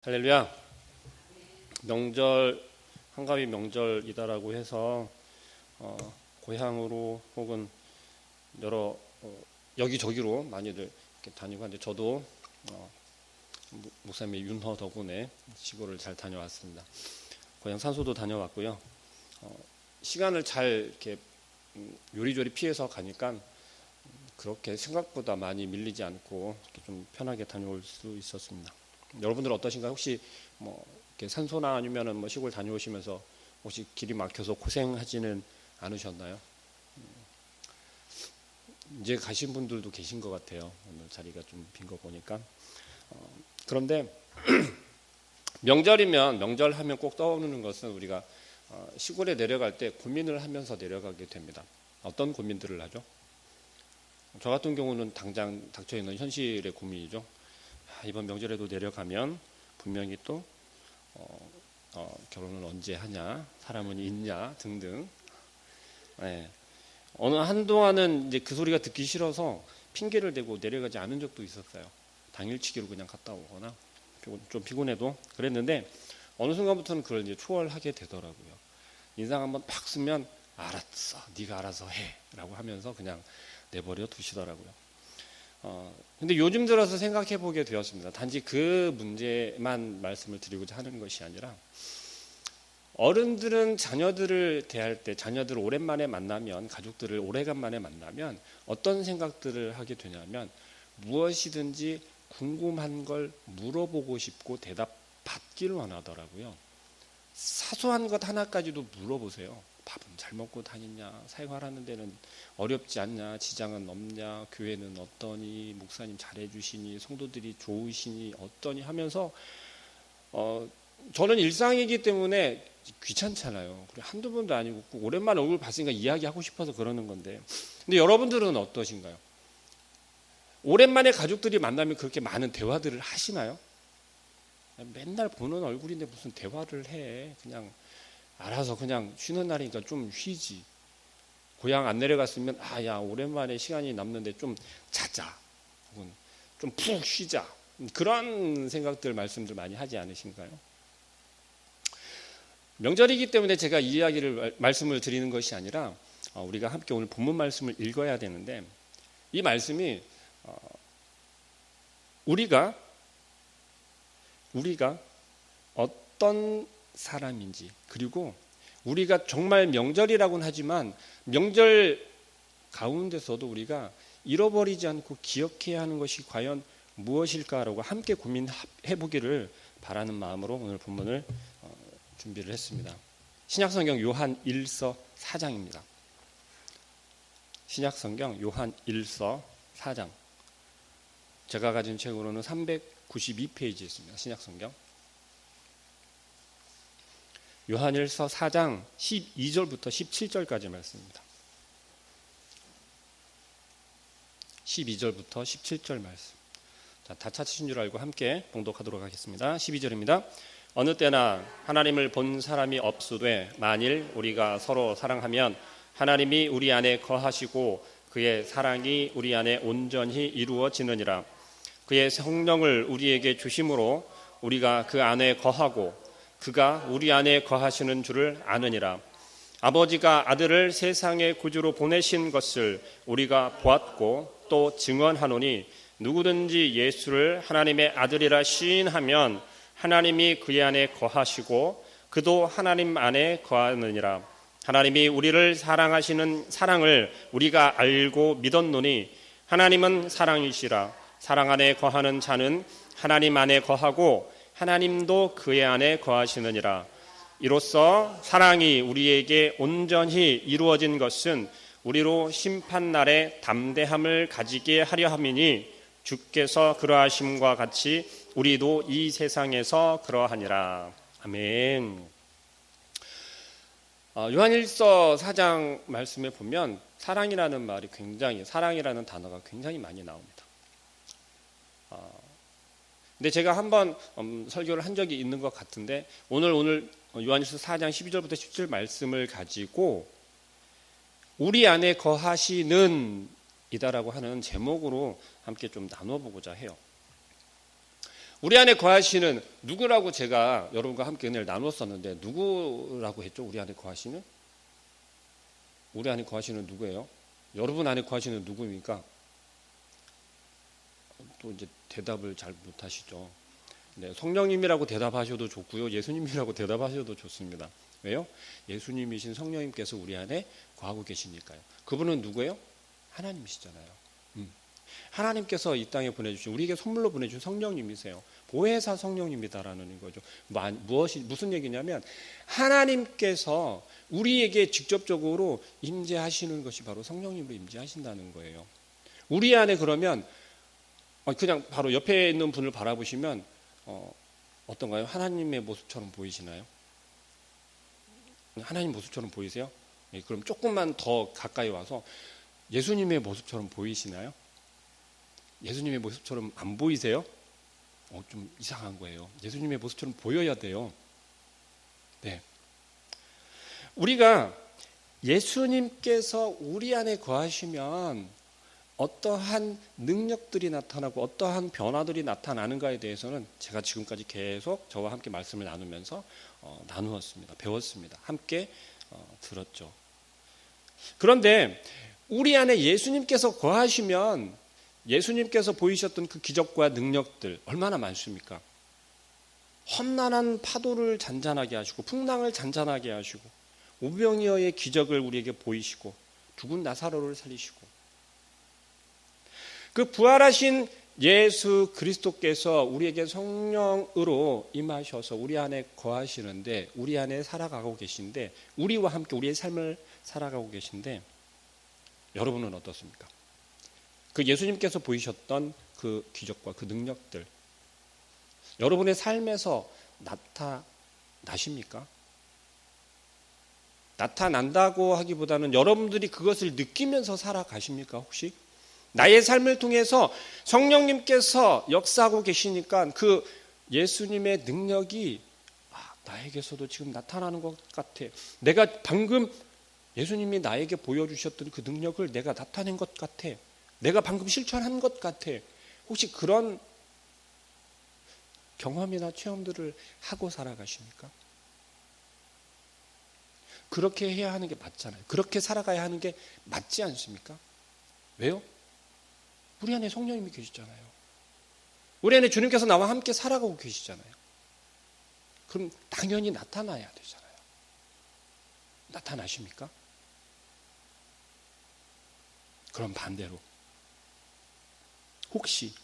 할렐루야. 명절, 한가위 명절이다라고 해서 고향으로 혹은 여러 여기저기로 많이들 이렇게 다니고 하는데, 저도 목사님의 윤허 덕분에 시골을 잘 다녀왔습니다. 고향 산소도 다녀왔고요. 시간을 잘 이렇게 요리조리 피해서 가니까 그렇게 생각보다 많이 밀리지 않고 이렇게 좀 편하게 다녀올 수 있었습니다. 여러분들 어떠신가요? 혹시 이렇게 산소나 아니면은 시골 다녀오시면서 혹시 길이 막혀서 고생하지는 않으셨나요? 이제 가신 분들도 계신 것 같아요. 오늘 자리가 좀 빈 거 보니까. 그런데 명절하면 꼭 떠오르는 것은 우리가 시골에 내려갈 때 고민을 하면서 내려가게 됩니다. 어떤 고민들을 하죠? 저 같은 경우는 당장 닥쳐 있는 현실의 고민이죠. 이번 명절에도 내려가면 분명히 또 결혼을 언제 하냐, 사람은 있냐 등등. 어느 한동안은 이제 그 소리가 듣기 싫어서 핑계를 대고 내려가지 않은 적도 있었어요. 당일치기로 그냥 갔다 오거나 좀 피곤해도 그랬는데, 어느 순간부터는 그걸 이제 초월하게 되더라고요. 인상 한번 팍 쓰면 알았어, 네가 알아서 해라고 하면서 그냥 내버려 두시더라고요. 근데 요즘 들어서 생각해 보게 되었습니다. 단지 그 문제만 말씀을 드리고자 하는 것이 아니라, 어른들은 자녀들을 대할 때, 자녀들을 오랜만에 만나면, 가족들을 오래간만에 만나면 어떤 생각들을 하게 되냐면, 무엇이든지 궁금한 걸 물어보고 싶고 대답 받기를 원하더라고요. 사소한 것 하나까지도 물어보세요. 밥은 잘 먹고 다니냐, 생활하는 데는 어렵지 않냐, 지장은 없냐, 교회는 어떠니, 목사님 잘해주시니, 성도들이 좋으시니 어떠니 하면서 저는 일상이기 때문에 귀찮잖아요. 한두 번도 아니고 오랜만에 얼굴 봤으니까 이야기하고 싶어서 그러는 건데, 근데 여러분들은 어떠신가요? 오랜만에 가족들이 만나면 그렇게 많은 대화들을 하시나요? 맨날 보는 얼굴인데 무슨 대화를 해. 그냥 알아서 그냥 쉬는 날이니까 좀 쉬지. 고향 안 내려갔으면 야 오랜만에 시간이 남는데 좀 자자, 혹은 좀 푹 쉬자, 그런 생각들, 말씀들 많이 하지 않으신가요? 명절이기 때문에 제가 이 이야기를 말씀을 드리는 것이 아니라, 우리가 함께 오늘 본문 말씀을 읽어야 되는데, 이 말씀이 우리가 어떤 사람인지, 그리고 우리가 정말 명절이라고는 하지만 명절 가운데서도 우리가 잃어버리지 않고 기억해야 하는 것이 과연 무엇일까라고 함께 고민해 보기를 바라는 마음으로 오늘 본문을 준비를 했습니다. 신약성경 요한 1서 4장입니다. 신약성경 요한 1서 4장. 제가 가진 책으로는 392페이지 있습니다. 신약성경 요한일서 4장 12절부터 17절까지 말씀입니다. 12절부터 17절 말씀. 다 찾으신 줄 알고 함께 봉독하도록 하겠습니다. 12절입니다. 어느 때나 하나님을 본 사람이 없으되 만일 우리가 서로 사랑하면 하나님이 우리 안에 거하시고 그의 사랑이 우리 안에 온전히 이루어지느니라. 그의 성령을 우리에게 주심으로 우리가 그 안에 거하고 그가 우리 안에 거하시는 줄을 아느니라. 아버지가 아들을 세상의 구주로 보내신 것을 우리가 보았고 또 증언하노니, 누구든지 예수를 하나님의 아들이라 시인하면 하나님이 그의 안에 거하시고 그도 하나님 안에 거하느니라. 하나님이 우리를 사랑하시는 사랑을 우리가 알고 믿었노니, 하나님은 사랑이시라. 사랑 안에 거하는 자는 하나님 안에 거하고 하나님도 그의 안에 거하시느니라. 이로써 사랑이 우리에게 온전히 이루어진 것은 우리로 심판날에 담대함을 가지게 하려 함이니, 주께서 그러하심과 같이 우리도 이 세상에서 그러하니라. 아멘. 요한일서 4장 말씀에 보면 사랑이라는 단어가 굉장히 많이 나옵니다. 근데 제가 한번 설교를 한 적이 있는 것 같은데, 오늘 요한일서 4장 12절부터 17절 말씀을 가지고 우리 안에 거하시는 이다라고 하는 제목으로 함께 좀 나눠보고자 해요. 우리 안에 거하시는 누구라고 제가 여러분과 함께 은혜를 나눴었는데 누구라고 했죠? 우리 안에 거하시는? 우리 안에 거하시는 누구예요? 여러분 안에 거하시는 누구입니까? 또 이제 대답을 잘 못하시죠. 네, 성령님이라고 대답하셔도 좋고요, 예수님이라고 대답하셔도 좋습니다. 왜요? 예수님이신 성령님께서 우리 안에 거하고 계시니까요. 그분은 누구예요? 하나님이시잖아요. 하나님께서 이 땅에 보내주신, 우리에게 선물로 보내주신 성령님이세요. 보혜사 성령님이다라는 거죠. 무슨 얘기냐면 하나님께서 우리에게 직접적으로 임재하시는 것이 바로 성령님으로 임재하신다는 거예요. 우리 안에 그러면 그냥 바로 옆에 있는 분을 바라보시면 어떤가요? 하나님의 모습처럼 보이시나요? 하나님 모습처럼 보이세요? 그럼 조금만 더 가까이 와서 예수님의 모습처럼 보이시나요? 예수님의 모습처럼 안 보이세요? 좀 이상한 거예요. 예수님의 모습처럼 보여야 돼요. 네. 우리가 예수님께서 우리 안에 거하시면 어떠한 능력들이 나타나고 어떠한 변화들이 나타나는가에 대해서는 제가 지금까지 계속 저와 함께 말씀을 나누면서 나누었습니다. 배웠습니다. 함께 들었죠. 그런데 우리 안에 예수님께서 거하시면 예수님께서 보이셨던 그 기적과 능력들 얼마나 많습니까? 험난한 파도를 잔잔하게 하시고 풍랑을 잔잔하게 하시고 오병이어의 기적을 우리에게 보이시고 죽은 나사로를 살리시고 그 부활하신 예수 그리스도께서 우리에게 성령으로 임하셔서 우리 안에 거하시는데, 우리 안에 살아가고 계신데, 우리와 함께 우리의 삶을 살아가고 계신데 여러분은 어떻습니까? 그 예수님께서 보이셨던 그 기적과 그 능력들 여러분의 삶에서 나타나십니까? 나타난다고 하기보다는 여러분들이 그것을 느끼면서 살아가십니까? 혹시? 나의 삶을 통해서 성령님께서 역사하고 계시니까 그 예수님의 능력이 나에게서도 지금 나타나는 것 같아. 내가 방금 예수님이 나에게 보여주셨던 그 능력을 내가 나타낸 것 같아. 내가 방금 실천한 것 같아. 혹시 그런 경험이나 체험들을 하고 살아가십니까? 그렇게 해야 하는 게 맞잖아요. 그렇게 살아가야 하는 게 맞지 않습니까? 왜요? 우리 안에 성령님이 계시잖아요. 우리 안에 주님께서 나와 함께 살아가고 계시잖아요. 그럼 당연히 나타나야 되잖아요. 나타나십니까? 그럼 반대로 혹시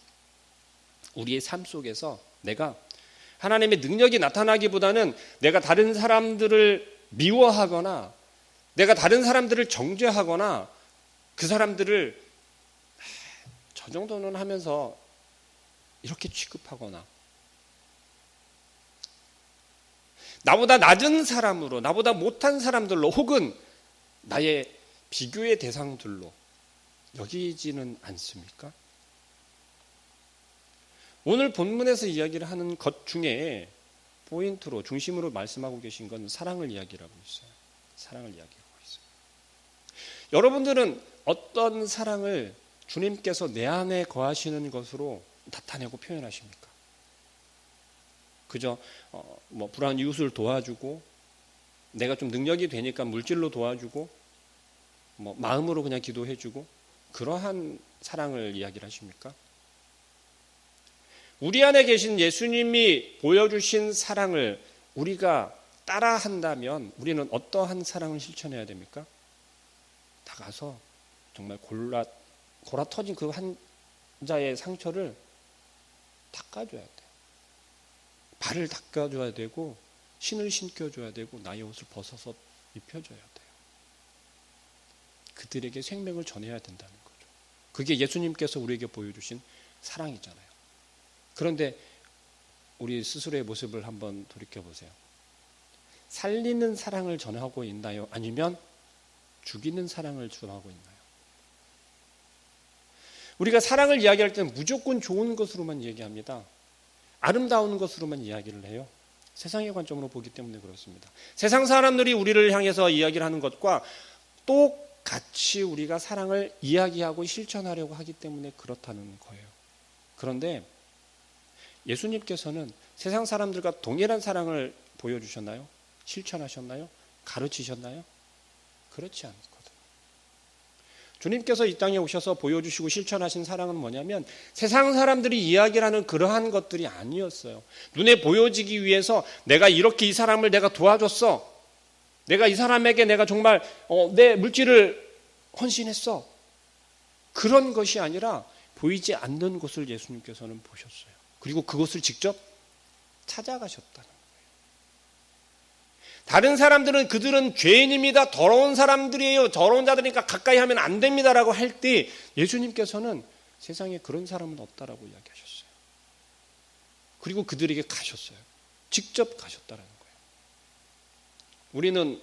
우리의 삶 속에서 내가 하나님의 능력이 나타나기보다는 내가 다른 사람들을 미워하거나 내가 다른 사람들을 정죄하거나 그 사람들을 저 정도는 하면서 이렇게 취급하거나 나보다 낮은 사람으로, 나보다 못한 사람들로 혹은 나의 비교의 대상들로 여기지는 않습니까? 오늘 본문에서 이야기를 하는 것 중에 포인트로 중심으로 말씀하고 계신 건 사랑을 이야기하고 있어요. 사랑을 이야기하고 있어요. 여러분들은 어떤 사랑을 주님께서 내 안에 거하시는 것으로 나타내고 표현하십니까? 그저 불안한 이웃을 도와주고 내가 좀 능력이 되니까 물질로 도와주고 마음으로 그냥 기도해주고 그러한 사랑을 이야기를 하십니까? 우리 안에 계신 예수님이 보여주신 사랑을 우리가 따라한다면 우리는 어떠한 사랑을 실천해야 됩니까? 나가서 정말 골아 터진 그 환자의 상처를 닦아줘야 돼요. 발을 닦아줘야 되고 신을 신겨줘야 되고 나의 옷을 벗어서 입혀줘야 돼요. 그들에게 생명을 전해야 된다는 거죠. 그게 예수님께서 우리에게 보여주신 사랑이잖아요. 그런데 우리 스스로의 모습을 한번 돌이켜보세요. 살리는 사랑을 전하고 있나요? 아니면 죽이는 사랑을 전하고 있나요? 우리가 사랑을 이야기할 때는 무조건 좋은 것으로만 얘기합니다. 아름다운 것으로만 이야기를 해요. 세상의 관점으로 보기 때문에 그렇습니다. 세상 사람들이 우리를 향해서 이야기를 하는 것과 똑같이 우리가 사랑을 이야기하고 실천하려고 하기 때문에 그렇다는 거예요. 그런데 예수님께서는 세상 사람들과 동일한 사랑을 보여주셨나요? 실천하셨나요? 가르치셨나요? 그렇지 않거든요. 주님께서 이 땅에 오셔서 보여주시고 실천하신 사랑은 뭐냐면 세상 사람들이 이야기하는 그러한 것들이 아니었어요. 눈에 보여지기 위해서 내가 이렇게 이 사람을 내가 도와줬어. 내가 이 사람에게 내가 정말 내 물질을 헌신했어. 그런 것이 아니라 보이지 않는 곳을 예수님께서는 보셨어요. 그리고 그곳을 직접 찾아가셨다는 거예요. 다른 사람들은 그들은 죄인입니다. 더러운 사람들이에요. 더러운 자들이니까 가까이 하면 안 됩니다라고 할 때 예수님께서는 세상에 그런 사람은 없다라고 이야기하셨어요. 그리고 그들에게 가셨어요. 직접 가셨다라는 거예요. 우리는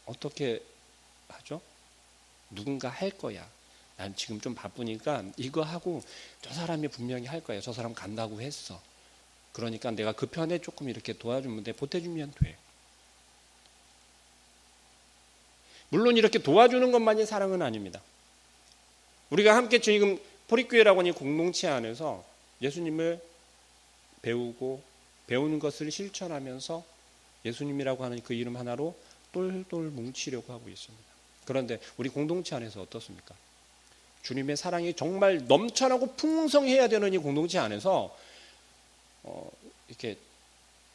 어떻게 하죠? 누군가 할 거야. 난 지금 좀 바쁘니까 이거 하고 저 사람이 분명히 할 거야. 저 사람 간다고 했어. 그러니까 내가 그 편에 조금 이렇게 도와주면 돼. 보태주면 돼. 물론 이렇게 도와주는 것만이 사랑은 아닙니다. 우리가 함께 지금 포립교회라고 하는 공동체 안에서 예수님을 배우고 배우는 것을 실천하면서 예수님이라고 하는 그 이름 하나로 똘똘 뭉치려고 하고 있습니다. 그런데 우리 공동체 안에서 어떻습니까? 주님의 사랑이 정말 넘쳐나고 풍성해야 되는 이 공동체 안에서 이렇게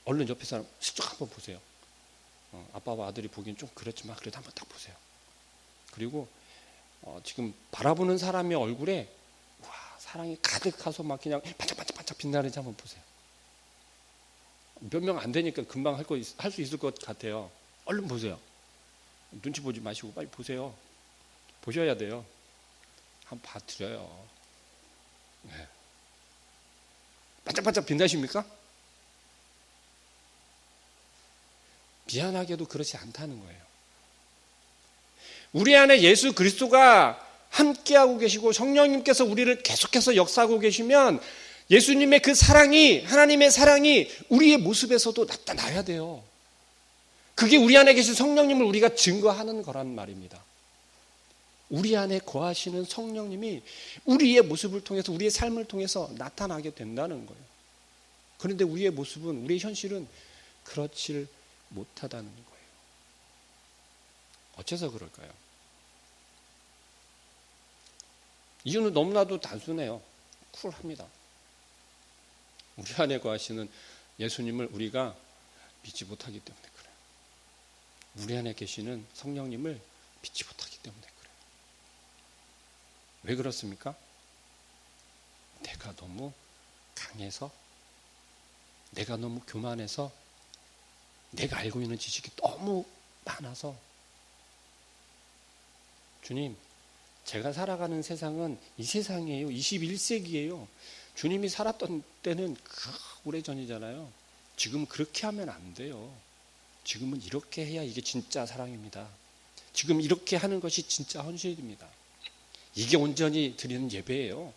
얼른 옆에 사람 슬쩍 한번 보세요. 아빠와 아들이 보기엔 좀 그렇지만 그래도 한번 딱 보세요. 그리고 지금 바라보는 사람의 얼굴에 와, 사랑이 가득해서 막 그냥 반짝반짝 빛나는지 한번 보세요. 몇 명 안 되니까 금방 할 수 있을 것 같아요. 얼른 보세요. 눈치 보지 마시고 빨리 보세요. 보셔야 돼요. 한번 봐드려요. 네. 반짝반짝 빛나십니까? 미안하게도 그렇지 않다는 거예요. 우리 안에 예수 그리스도가 함께하고 계시고 성령님께서 우리를 계속해서 역사하고 계시면 예수님의 그 사랑이, 하나님의 사랑이 우리의 모습에서도 나타나야 돼요. 그게 우리 안에 계신 성령님을 우리가 증거하는 거란 말입니다. 우리 안에 거하시는 성령님이 우리의 모습을 통해서, 우리의 삶을 통해서 나타나게 된다는 거예요. 그런데 우리의 모습은, 우리의 현실은 그렇지 못하다는 거예요. 어째서 그럴까요? 이유는 너무나도 단순해요. 쿨합니다. 우리 안에 거하시는 예수님을 우리가 믿지 못하기 때문에 그래요. 우리 안에 계시는 성령님을 믿지 못하기 때문에 그래요. 왜 그렇습니까? 내가 너무 강해서, 내가 너무 교만해서, 내가 알고 있는 지식이 너무 많아서. 주님, 제가 살아가는 세상은 이 세상이에요. 21세기예요. 주님이 살았던 때는 오래전이잖아요. 지금 그렇게 하면 안 돼요. 지금은 이렇게 해야 이게 진짜 사랑입니다. 지금 이렇게 하는 것이 진짜 헌신입니다. 이게 온전히 드리는 예배예요.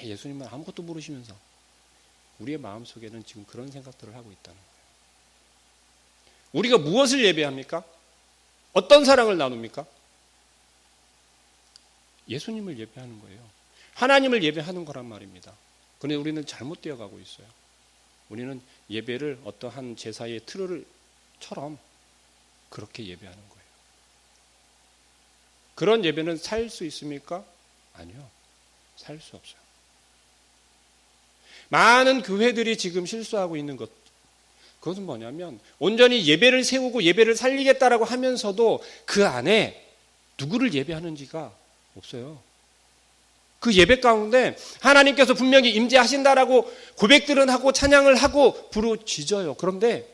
예수님은 아무것도 모르시면서 우리의 마음속에는 지금 그런 생각들을 하고 있다는 거예요. 우리가 무엇을 예배합니까? 어떤 사랑을 나눕니까? 예수님을 예배하는 거예요. 하나님을 예배하는 거란 말입니다. 그런데 우리는 잘못되어 가고 있어요. 우리는 예배를 어떠한 제사의 틀을처럼 그렇게 예배하는 거예요. 그런 예배는 살 수 있습니까? 아니요. 살 수 없어요. 많은 교회들이 지금 실수하고 있는 것, 그것은 뭐냐면 온전히 예배를 세우고 예배를 살리겠다라고 하면서도 그 안에 누구를 예배하는지가 없어요. 그 예배 가운데 하나님께서 분명히 임재하신다라고 고백들은 하고 찬양을 하고 부르짖어요. 그런데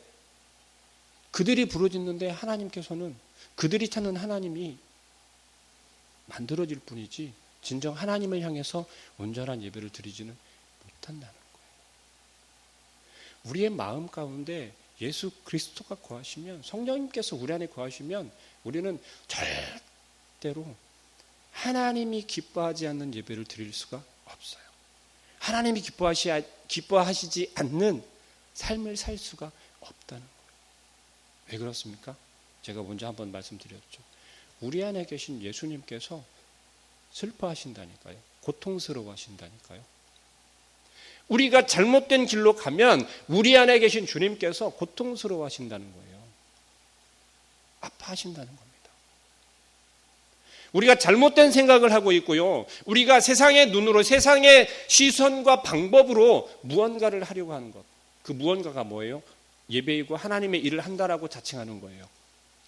그들이 부르짖는데 하나님께서는 그들이 찾는 하나님이 만들어질 뿐이지 진정 하나님을 향해서 온전한 예배를 드리지는 못한다는 거예요. 우리의 마음 가운데 예수 그리스도가 거하시면, 성령님께서 우리 안에 거하시면 우리는 절대로 하나님이 기뻐하지 않는 예배를 드릴 수가 없어요. 하나님이 기뻐하시지 않는 삶을 살 수가 없다는 거예요. 왜 그렇습니까? 제가 먼저 한번 말씀드렸죠. 우리 안에 계신 예수님께서 슬퍼하신다니까요. 고통스러워하신다니까요. 우리가 잘못된 길로 가면 우리 안에 계신 주님께서 고통스러워 하신다는 거예요. 아파하신다는 겁니다. 우리가 잘못된 생각을 하고 있고요. 우리가 세상의 눈으로 세상의 시선과 방법으로 무언가를 하려고 하는 것. 그 무언가가 뭐예요? 예배이고 하나님의 일을 한다라고 자칭하는 거예요.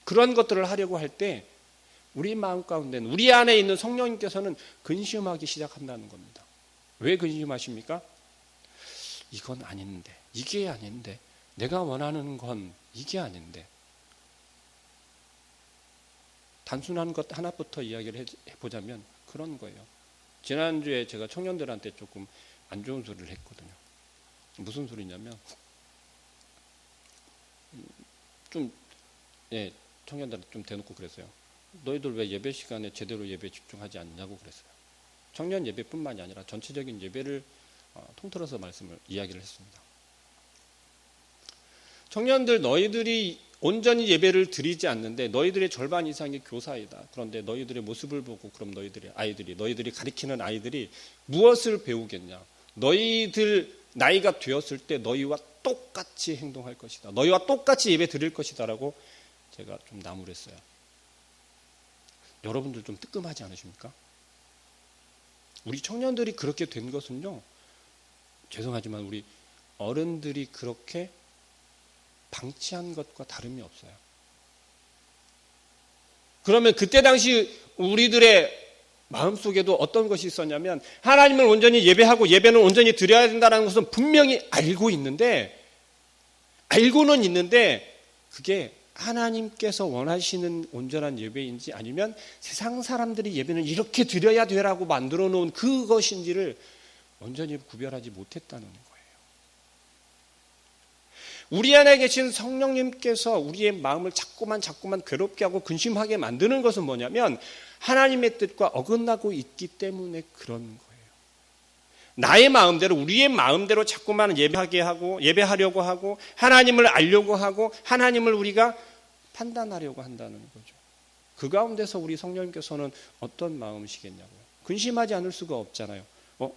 그런 것들을 하려고 할 때 우리 마음 가운데는 우리 안에 있는 성령님께서는 근심하기 시작한다는 겁니다. 왜 근심하십니까? 이건 아닌데, 이게 아닌데, 내가 원하는 건 이게 아닌데. 단순한 것 하나부터 이야기를 해보자면 그런 거예요. 지난주에 제가 청년들한테 조금 안 좋은 소리를 했거든요. 무슨 소리냐면 청년들한테 좀 대놓고 그랬어요. 너희들 왜 예배 시간에 제대로 예배에 집중하지 않냐고 그랬어요. 청년 예배뿐만이 아니라 전체적인 예배를 통틀어서 이야기를 했습니다. 청년들, 너희들이 온전히 예배를 드리지 않는데 너희들의 절반 이상이 교사이다. 그런데 너희들의 모습을 보고 그럼 너희들이 가리키는 아이들이 무엇을 배우겠냐? 너희들 나이가 되었을 때 너희와 똑같이 행동할 것이다. 너희와 똑같이 예배 드릴 것이다라고 제가 좀 나무랬어요. 여러분들 좀 뜨끔하지 않으십니까? 우리 청년들이 그렇게 된 것은요, 죄송하지만 우리 어른들이 그렇게 방치한 것과 다름이 없어요. 그러면 그때 당시 우리들의 마음속에도 어떤 것이 있었냐면 하나님을 온전히 예배하고 예배는 온전히 드려야 된다는 것은 분명히 알고는 있는데 그게 하나님께서 원하시는 온전한 예배인지 아니면 세상 사람들이 예배는 이렇게 드려야 되라고 만들어 놓은 그것인지를 온전히 구별하지 못했다는 거예요. 우리 안에 계신 성령님께서 우리의 마음을 자꾸만 괴롭게 하고 근심하게 만드는 것은 뭐냐면 하나님의 뜻과 어긋나고 있기 때문에 그런 거예요. 나의 마음대로, 우리의 마음대로 자꾸만 예배하려고 하고 하나님을 알려고 하고 하나님을 우리가 판단하려고 한다는 거죠. 그 가운데서 우리 성령님께서는 어떤 마음이시겠냐고요. 근심하지 않을 수가 없잖아요.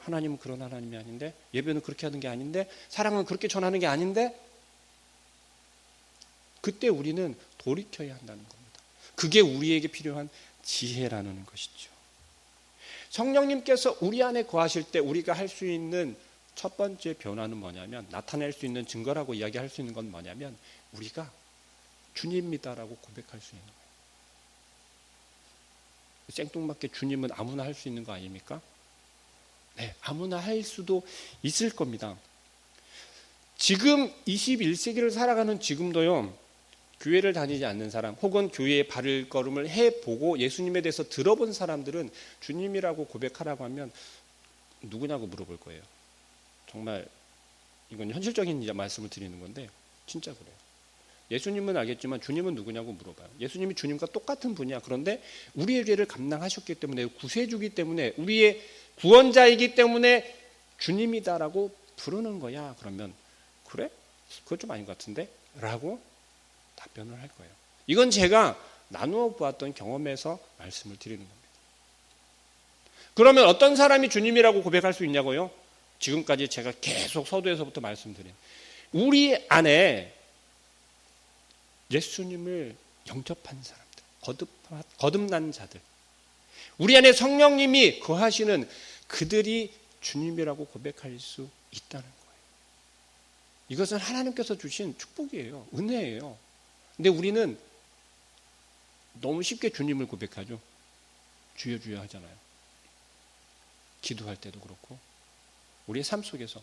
하나님은 그런 하나님이 아닌데, 예배는 그렇게 하는 게 아닌데, 사랑은 그렇게 전하는 게 아닌데, 그때 우리는 돌이켜야 한다는 겁니다. 그게 우리에게 필요한 지혜라는 것이죠. 성령님께서 우리 안에 거하실 때 우리가 할 수 있는 첫 번째 변화는 뭐냐면, 나타낼 수 있는 증거라고 이야기할 수 있는 건 뭐냐면 우리가 주님이다라고 고백할 수 있는 거예요. 생뚱맞게 주님은 아무나 할 수 있는 거 아닙니까? 네, 아무나 할 수도 있을 겁니다. 지금 21세기를 살아가는 지금도요, 교회를 다니지 않는 사람 혹은 교회에 발걸음을 해보고 예수님에 대해서 들어본 사람들은 주님이라고 고백하라고 하면 누구냐고 물어볼 거예요. 정말 이건 현실적인 말씀을 드리는 건데 진짜 그래요. 예수님은 알겠지만 주님은 누구냐고 물어봐요. 예수님이 주님과 똑같은 분이야. 그런데 우리의 죄를 감당하셨기 때문에, 구세주기 때문에, 우리의 구원자이기 때문에 주님이다라고 부르는 거야. 그러면 그래? 그건 좀 아닌 것 같은데? 라고 답변을 할 거예요. 이건 제가 나누어 보았던 경험에서 말씀을 드리는 겁니다. 그러면 어떤 사람이 주님이라고 고백할 수 있냐고요? 지금까지 제가 계속 서두에서부터 말씀드린 우리 안에 예수님을 영접한 사람들, 거듭난 자들, 우리 안에 성령님이 거하시는 그들이 주님이라고 고백할 수 있다는 거예요. 이것은 하나님께서 주신 축복이에요. 은혜예요. 근데 우리는 너무 쉽게 주님을 고백하죠. 주여 주여 하잖아요. 기도할 때도 그렇고 우리의 삶 속에서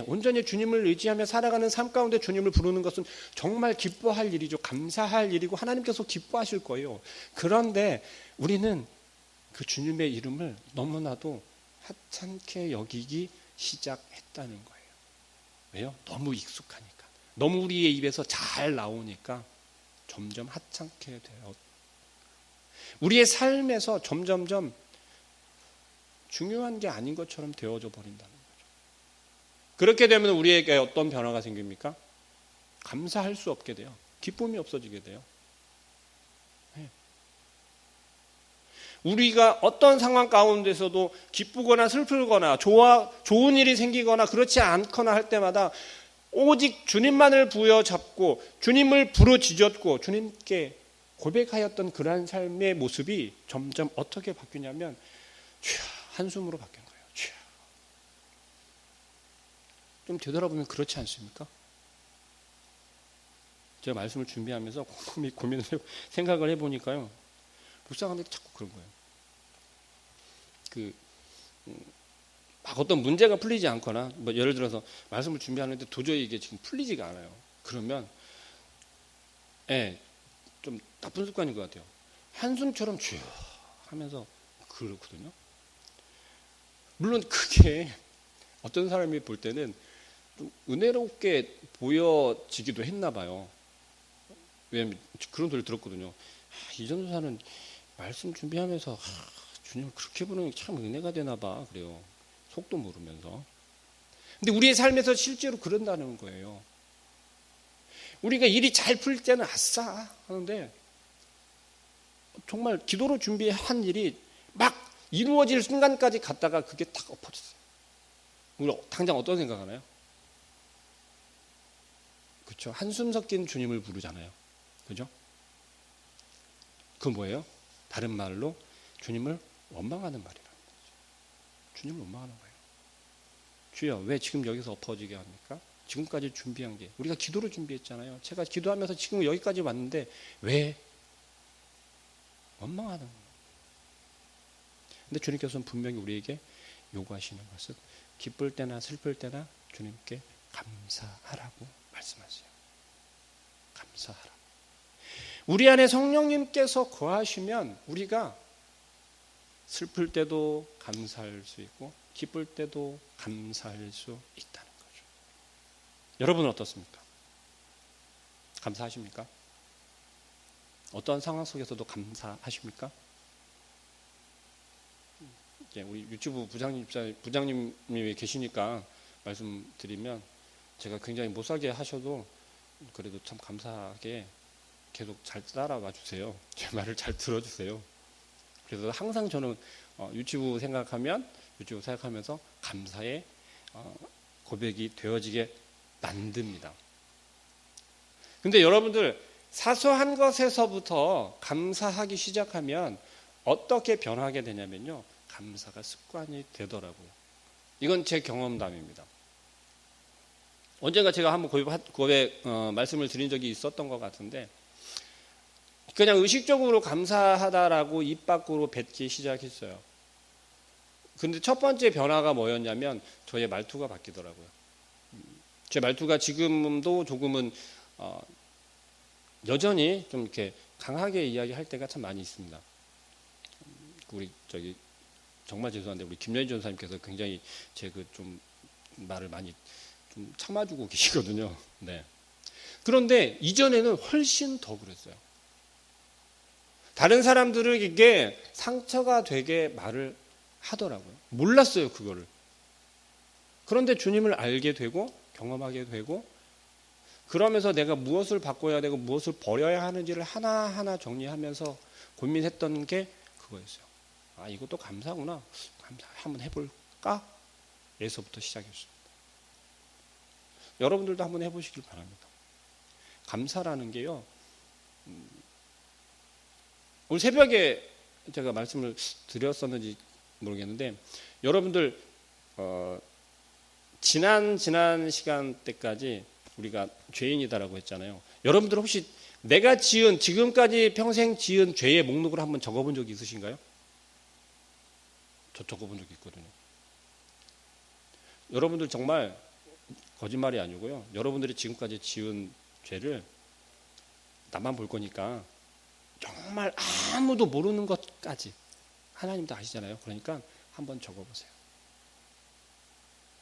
온전히 주님을 의지하며 살아가는 삶 가운데 주님을 부르는 것은 정말 기뻐할 일이죠. 감사할 일이고 하나님께서 기뻐하실 거예요. 그런데 우리는 그 주님의 이름을 너무나도 하찮게 여기기 시작했다는 거예요. 왜요? 너무 익숙하니까. 너무 우리의 입에서 잘 나오니까 점점 하찮게 돼요. 우리의 삶에서 점점점 중요한 게 아닌 것처럼 되어져 버린다는 거죠. 그렇게 되면 우리에게 어떤 변화가 생깁니까? 감사할 수 없게 돼요. 기쁨이 없어지게 돼요. 우리가 어떤 상황 가운데서도 기쁘거나 슬프거나 좋은 일이 생기거나 그렇지 않거나 할 때마다 오직 주님만을 부여잡고 주님을 부르짖었고 주님께 고백하였던 그러한 삶의 모습이 점점 어떻게 바뀌냐면 주여 한숨으로 바뀌는 거예요. 주여. 좀 되돌아보면 그렇지 않습니까? 제가 말씀을 준비하면서 곰곰이 고민을 생각을 해보니까요. 묵상하는데 자꾸 그런 거예요. 막 어떤 문제가 풀리지 않거나 뭐 예를 들어서 말씀을 준비하는데 도저히 이게 지금 풀리지가 않아요. 그러면 좀 나쁜 습관인 것 같아요. 한숨처럼 주여 하면서 그렇거든요. 물론 그게 어떤 사람이 볼 때는 좀 은혜롭게 보여지기도 했나 봐요. 왜냐면 그런 소리 들었거든요. 이 전도사는 말씀 준비하면서 주님을 그렇게 부르는 게 참 은혜가 되나 봐. 그래요. 속도 모르면서. 근데 우리의 삶에서 실제로 그런다는 거예요. 우리가 일이 잘 풀릴 때는 아싸 하는데 정말 기도로 준비한 일이 막 이루어질 순간까지 갔다가 그게 탁 엎어졌어요. 우리 당장 어떤 생각하나요? 그렇죠. 한숨 섞인 주님을 부르잖아요. 그죠? 그건 뭐예요? 다른 말로 주님을 원망하는 말이라는 거죠. 주님을 원망하는 거예요. 주여 왜 지금 여기서 엎어지게 합니까? 지금까지 준비한 게 우리가 기도로 준비했잖아요. 제가 기도하면서 지금 여기까지 왔는데 왜 원망하는 거예요? 근데 주님께서는 분명히 우리에게 요구하시는 것은 기쁠 때나 슬플 때나 주님께 감사하라고 말씀하세요. 감사하라. 우리 안에 성령님께서 거하시면 우리가 슬플 때도 감사할 수 있고 기쁠 때도 감사할 수 있다는 거죠. 여러분은 어떻습니까? 감사하십니까? 어떤 상황 속에서도 감사하십니까? 우리 유튜브 부장님이 계시니까 말씀드리면 제가 굉장히 못살게 하셔도 그래도 참 감사하게 계속 잘 따라와 주세요. 제 말을 잘 들어주세요. 그래서 항상 저는 유튜브 생각하면서 감사의 고백이 되어지게 만듭니다. 근데 여러분들 사소한 것에서부터 감사하기 시작하면 어떻게 변하게 되냐면요. 감사가 습관이 되더라고요. 이건 제 경험담입니다. 언젠가 제가 한번 고백 말씀을 드린 적이 있었던 것 같은데 그냥 의식적으로 감사하다라고 입 밖으로 뱉기 시작했어요. 근데 첫 번째 변화가 뭐였냐면 저의 말투가 바뀌더라고요. 제 말투가 지금도 조금은 여전히 좀 이렇게 강하게 이야기할 때가 참 많이 있습니다. 우리 정말 죄송한데 우리 김연희 전사님께서 굉장히 제 좀 말을 많이 좀 참아주고 계시거든요. 네. 그런데 이전에는 훨씬 더 그랬어요. 다른 사람들에게 상처가 되게 말을 하더라고요. 몰랐어요, 그거를. 그런데 주님을 알게 되고 경험하게 되고 그러면서 내가 무엇을 바꿔야 되고 무엇을 버려야 하는지를 하나하나 정리하면서 고민했던 게 그거였어요. 아, 이것도 감사구나. 감사 한번 해볼까? 에서부터 시작했습니다. 여러분들도 한번 해보시길 바랍니다. 감사라는 게요. 오늘 새벽에 제가 말씀을 드렸었는지 모르겠는데 여러분들 지난 시간 때까지 우리가 죄인이다라고 했잖아요. 여러분들 혹시 내가 지금까지 평생 지은 죄의 목록을 한번 적어본 적이 있으신가요? 저 적어본 적이 있거든요. 여러분들 정말 거짓말이 아니고요. 여러분들이 지금까지 지은 죄를 나만 볼 거니까 정말 아무도 모르는 것까지 하나님도 아시잖아요. 그러니까 한번 적어보세요.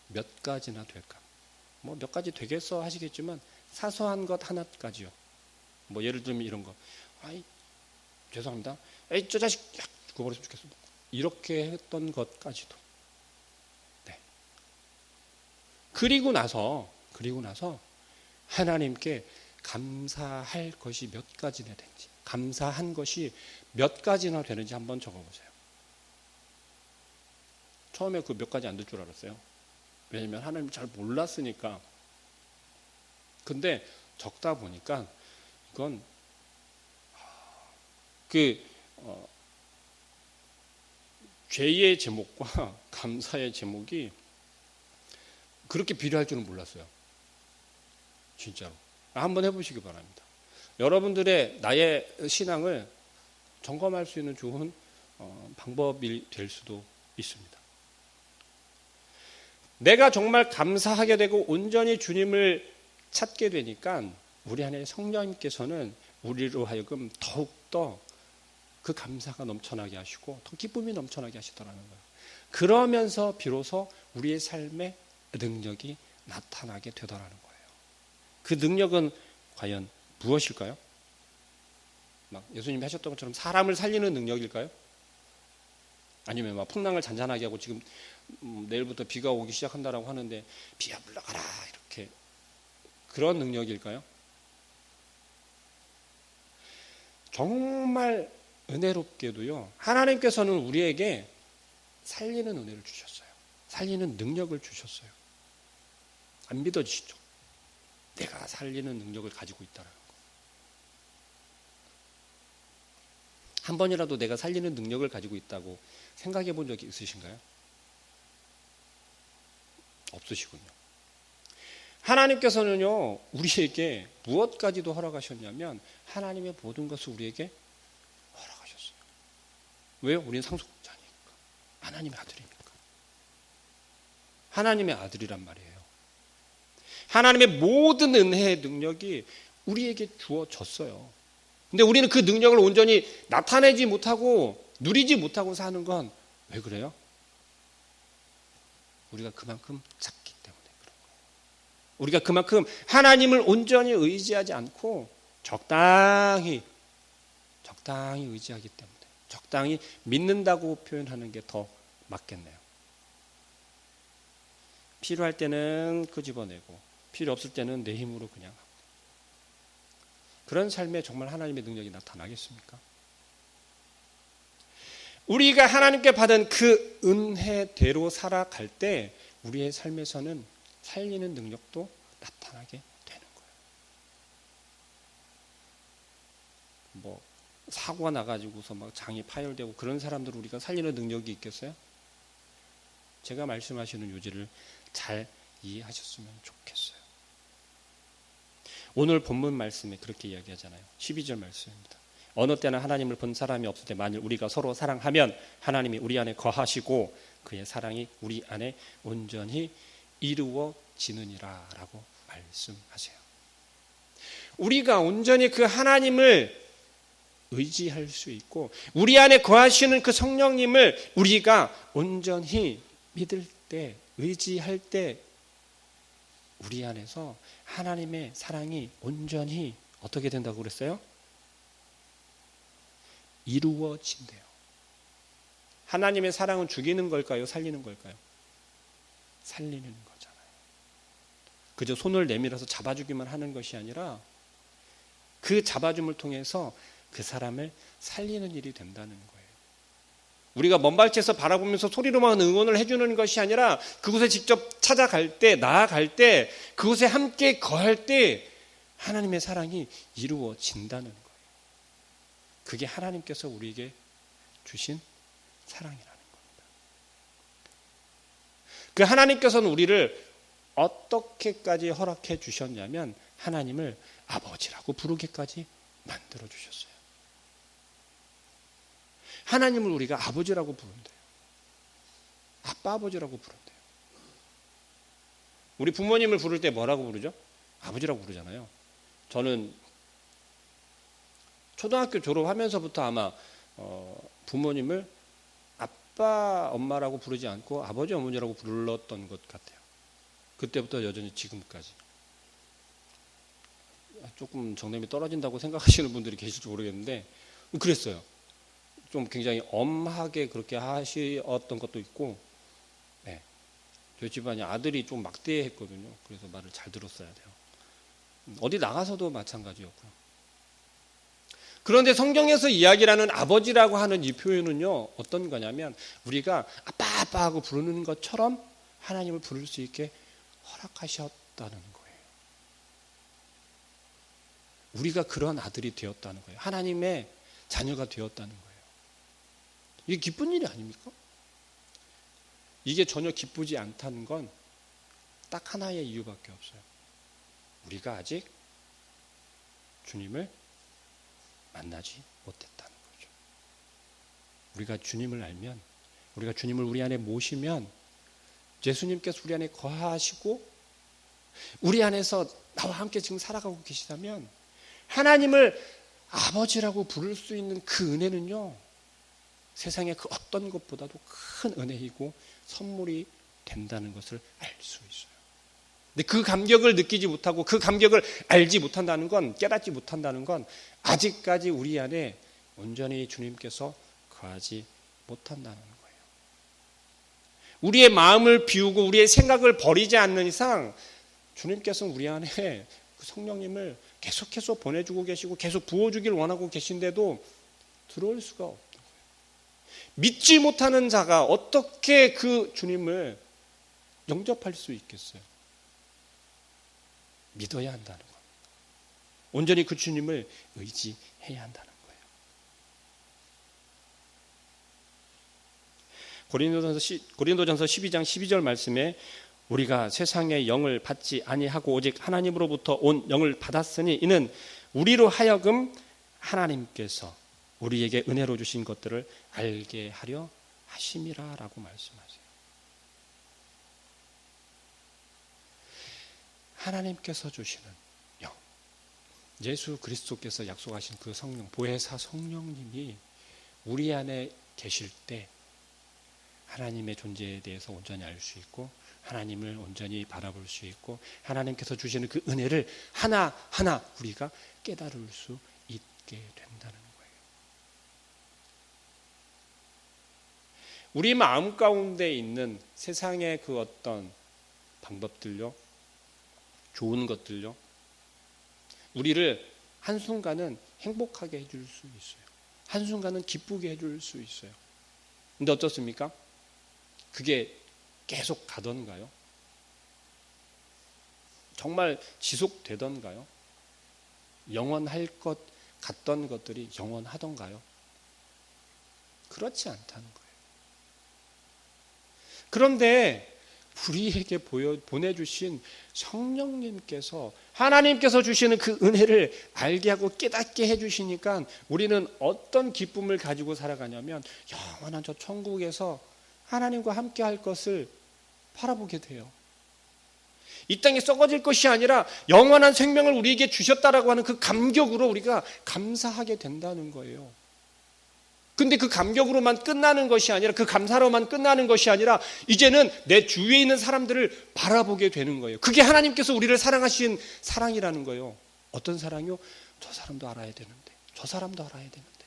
몇 가지나 될까? 뭐 몇 가지 되겠어 하시겠지만 사소한 것 하나까지요. 뭐 예를 들면 이런 거. 아이 죄송합니다. 에이 저 자식 죽어버렸으면 좋겠어. 이렇게 했던 것까지도. 네. 그리고 나서 하나님께 감사할 것이 몇 가지나 되는지 감사한 것이 몇 가지나 되는지 한번 적어보세요. 처음에 그 몇 가지 안 될 줄 알았어요. 왜냐면 하나님 잘 몰랐으니까. 근데 적다 보니까 이건 죄의 제목과 감사의 제목이 그렇게 비례할 줄은 몰랐어요. 진짜로. 한번 해보시기 바랍니다. 여러분들의 나의 신앙을 점검할 수 있는 좋은 방법이 될 수도 있습니다. 내가 정말 감사하게 되고 온전히 주님을 찾게 되니까 우리 안에 성령님께서는 우리로 하여금 더욱더 그 감사가 넘쳐나게 하시고 더 기쁨이 넘쳐나게 하시더라는 거예요. 그러면서 비로소 우리의 삶에 능력이 나타나게 되더라는 거예요. 그 능력은 과연 무엇일까요? 막 예수님이 하셨던 것처럼 사람을 살리는 능력일까요? 아니면 막 풍랑을 잔잔하게 하고 지금 내일부터 비가 오기 시작한다라고 하는데 비야 물러가라 이렇게 그런 능력일까요? 정말 은혜롭게도요. 하나님께서는 우리에게 살리는 은혜를 주셨어요. 살리는 능력을 주셨어요. 안 믿어지시죠? 내가 살리는 능력을 가지고 있다는 거. 한 번이라도 내가 살리는 능력을 가지고 있다고 생각해 본 적이 있으신가요? 없으시군요. 하나님께서는요, 우리에게 무엇까지도 허락하셨냐면 하나님의 모든 것을 우리에게 허락하셨어요. 왜요? 우리는 상속자니까. 하나님의 아들이니까. 하나님의 아들이란 말이에요. 하나님의 모든 은혜의 능력이 우리에게 주어졌어요. 근데 우리는 그 능력을 온전히 나타내지 못하고 누리지 못하고 사는 건 왜 그래요? 우리가 그만큼 작기 때문에 그런 거예요. 우리가 그만큼 하나님을 온전히 의지하지 않고 적당히 의지하기 때문에 적당히 믿는다고 표현하는 게 더 맞겠네요. 필요할 때는 끄집어내고 필요 없을 때는 내 힘으로 그냥 하고. 그런 삶에 정말 하나님의 능력이 나타나겠습니까? 우리가 하나님께 받은 그 은혜대로 살아갈 때 우리의 삶에서는 살리는 능력도 나타나게 되는 거예요. 사고가 나가지고서 막 장이 파열되고 그런 사람들 우리가 살리는 능력이 있겠어요? 제가 말씀하시는 요지를 잘 이해하셨으면 좋겠어요. 오늘 본문 말씀에 그렇게 이야기하잖아요. 12절 말씀입니다. 어느 때나 하나님을 본 사람이 없을 때 만일 우리가 서로 사랑하면 하나님이 우리 안에 거하시고 그의 사랑이 우리 안에 온전히 이루어지느니라 라고 말씀하세요. 우리가 온전히 그 하나님을 의지할 수 있고 우리 안에 거하시는 그 성령님을 우리가 온전히 믿을 때, 의지할 때 우리 안에서 하나님의 사랑이 온전히 어떻게 된다고 그랬어요? 이루어진대요. 하나님의 사랑은 죽이는 걸까요? 살리는 걸까요? 살리는 거잖아요. 그저 손을 내밀어서 잡아주기만 하는 것이 아니라 그 잡아줌을 통해서 그 사람을 살리는 일이 된다는 거예요. 우리가 먼 발치에서 바라보면서 소리로만 응원을 해주는 것이 아니라 그곳에 직접 찾아갈 때, 나아갈 때, 그곳에 함께 거할 때 하나님의 사랑이 이루어진다는 거예요. 그게 하나님께서 우리에게 주신 사랑이라는 겁니다. 그 하나님께서는 우리를 어떻게까지 허락해 주셨냐면 하나님을 아버지라고 부르기까지 만들어 주셨어요. 하나님을 우리가 아버지라고 부른대요. 아빠 아버지라고 부른대요. 우리 부모님을 부를 때 뭐라고 부르죠? 아버지라고 부르잖아요. 저는 초등학교 졸업하면서부터 아마 부모님을 아빠 엄마라고 부르지 않고 아버지 어머니라고 불렀던 것 같아요. 그때부터 여전히 지금까지. 조금 정념이 떨어진다고 생각하시는 분들이 계실지 모르겠는데 그랬어요. 좀 굉장히 엄하게 그렇게 하셨던 것도 있고, 네. 저희 집안이 아들이 좀 막대했거든요. 그래서 말을 잘 들었어야 돼요. 어디 나가서도 마찬가지였고요. 그런데 성경에서 이야기하는 아버지라고 하는 이 표현은요, 어떤 거냐면 우리가 아빠 아빠 하고 부르는 것처럼 하나님을 부를 수 있게 허락하셨다는 거예요. 우리가 그런 아들이 되었다는 거예요. 하나님의 자녀가 되었다는 거예요. 이게 기쁜 일이 아닙니까? 이게 전혀 기쁘지 않다는 건 딱 하나의 이유밖에 없어요. 우리가 아직 주님을 만나지 못했다는 거죠. 우리가 주님을 알면, 우리가 주님을 우리 안에 모시면 예수님께서 우리 안에 거하시고 우리 안에서 나와 함께 지금 살아가고 계시다면 하나님을 아버지라고 부를 수 있는 그 은혜는요, 세상의 그 어떤 것보다도 큰 은혜이고 선물이 된다는 것을 알 수 있어요. 근데 그 감격을 느끼지 못하고 그 감격을 알지 못한다는 건, 깨닫지 못한다는 건 아직까지 우리 안에 온전히 주님께서 거하지 못한다는 거예요. 우리의 마음을 비우고 우리의 생각을 버리지 않는 이상 주님께서는 우리 안에 그 성령님을 계속해서 보내주고 계시고 계속 부어주길 원하고 계신데도 들어올 수가 없는 거예요. 믿지 못하는 자가 어떻게 그 주님을 영접할 수 있겠어요? 믿어야 한다는 겁니다. 온전히 그 주님을 의지해야 한다는 거예요. 고린도전서 12장 12절 말씀에 우리가 세상의 영을 받지 아니하고 오직 하나님으로부터 온 영을 받았으니 이는 우리로 하여금 하나님께서 우리에게 은혜로 주신 것들을 알게 하려 하심이라라고 말씀하세요. 하나님께서 주시는 영, 예수 그리스도께서 약속하신 그 성령, 보혜사 성령님이 우리 안에 계실 때 하나님의 존재에 대해서 온전히 알 수 있고 하나님을 온전히 바라볼 수 있고 하나님께서 주시는 그 은혜를 하나하나 우리가 깨달을 수 있게 된다는 거예요. 우리 마음 가운데 있는 세상의 그 어떤 방법들요, 좋은 것들요, 우리를 한순간은 행복하게 해줄 수 있어요. 한순간은 기쁘게 해줄 수 있어요. 근데 어떻습니까? 그게 계속 가던가요? 정말 지속되던가요? 영원할 것 같던 것들이 영원하던가요? 그렇지 않다는 거예요. 그런데 우리에게 보내주신 성령님께서, 하나님께서 주시는 그 은혜를 알게 하고 깨닫게 해주시니까 우리는 어떤 기쁨을 가지고 살아가냐면 영원한 저 천국에서 하나님과 함께 할 것을 바라보게 돼요. 이 땅에 썩어질 것이 아니라 영원한 생명을 우리에게 주셨다라고 하는 그 감격으로 우리가 감사하게 된다는 거예요. 근데 그 감격으로만 끝나는 것이 아니라, 그 감사로만 끝나는 것이 아니라 이제는 내 주위에 있는 사람들을 바라보게 되는 거예요. 그게 하나님께서 우리를 사랑하신 사랑이라는 거예요. 어떤 사랑이요? 저 사람도 알아야 되는데, 저 사람도 알아야 되는데,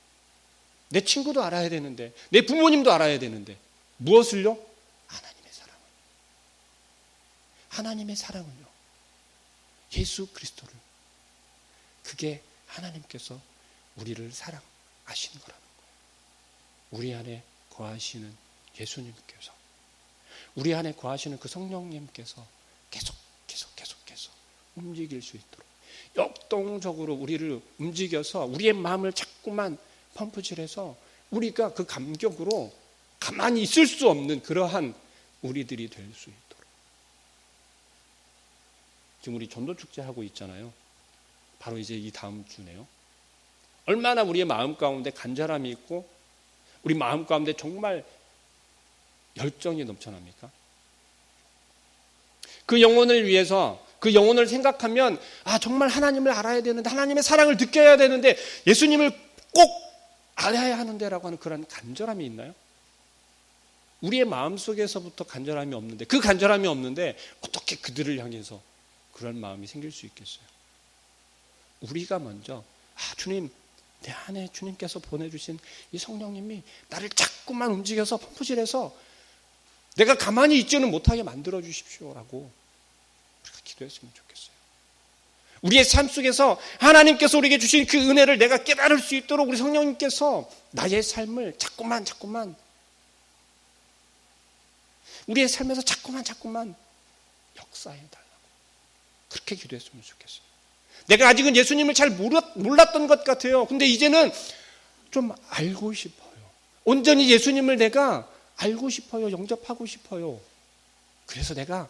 내 친구도 알아야 되는데, 내 부모님도 알아야 되는데. 무엇을요? 하나님의 사랑을. 하나님의 사랑을요. 예수 그리스도를. 그게 하나님께서 우리를 사랑하신 거라는 거예요. 우리 안에 거하시는 예수님께서, 우리 안에 거하시는 그 성령님께서 계속 움직일 수 있도록 역동적으로 우리를 움직여서 우리의 마음을 자꾸만 펌프질해서 우리가 그 감격으로 가만히 있을 수 없는 그러한 우리들이 될 수 있도록. 지금 우리 전도축제 하고 있잖아요. 바로 이제 이 다음 주네요. 얼마나 우리의 마음 가운데 간절함이 있고 우리 마음 가운데 정말 열정이 넘쳐납니까? 그 영혼을 위해서, 그 영혼을 생각하면 정말 하나님을 알아야 되는데, 하나님의 사랑을 느껴야 되는데, 예수님을 꼭 알아야 하는데라고 하는 그런 간절함이 있나요? 우리의 마음속에서부터 간절함이 없는데, 그 간절함이 없는데 어떻게 그들을 향해서 그런 마음이 생길 수 있겠어요? 우리가 먼저 주님, 내 안에 주님께서 보내주신 이 성령님이 나를 자꾸만 움직여서 펌프질해서 내가 가만히 있지는 못하게 만들어 주십시오라고 우리가 기도했으면 좋겠어요. 우리의 삶 속에서 하나님께서 우리에게 주신 그 은혜를 내가 깨달을 수 있도록 우리 성령님께서 나의 삶을 자꾸만 우리의 삶에서 자꾸만 역사해달라고 그렇게 기도했으면 좋겠어요. 내가 아직은 예수님을 잘 몰랐던 것 같아요. 근데 이제는 좀 알고 싶어요. 온전히 예수님을 내가 알고 싶어요. 영접하고 싶어요. 그래서 내가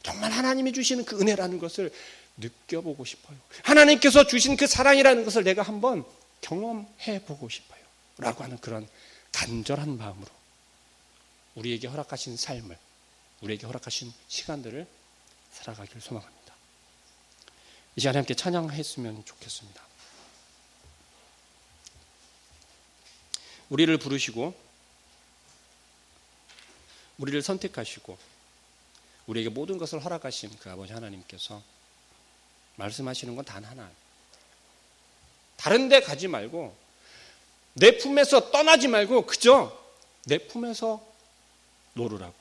정말 하나님이 주시는 그 은혜라는 것을 느껴보고 싶어요. 하나님께서 주신 그 사랑이라는 것을 내가 한번 경험해보고 싶어요. 라고 하는 그런 간절한 마음으로 우리에게 허락하신 삶을, 우리에게 허락하신 시간들을 살아가기를 소망합니다. 이 시간에 함께 찬양했으면 좋겠습니다. 우리를 부르시고 우리를 선택하시고 우리에게 모든 것을 허락하신 그 아버지 하나님께서 말씀하시는 건 단 하나. 다른 데 가지 말고 내 품에서 떠나지 말고 그저 내 품에서 놀으라고.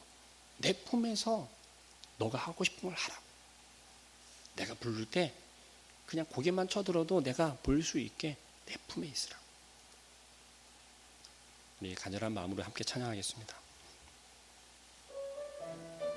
내 품에서 너가 하고 싶은 걸 하라고. 내가 부를 때 그냥 고개만 쳐들어도 내가 볼 수 있게 내 품에 있으라고. 우리 간절한 마음으로 함께 찬양하겠습니다.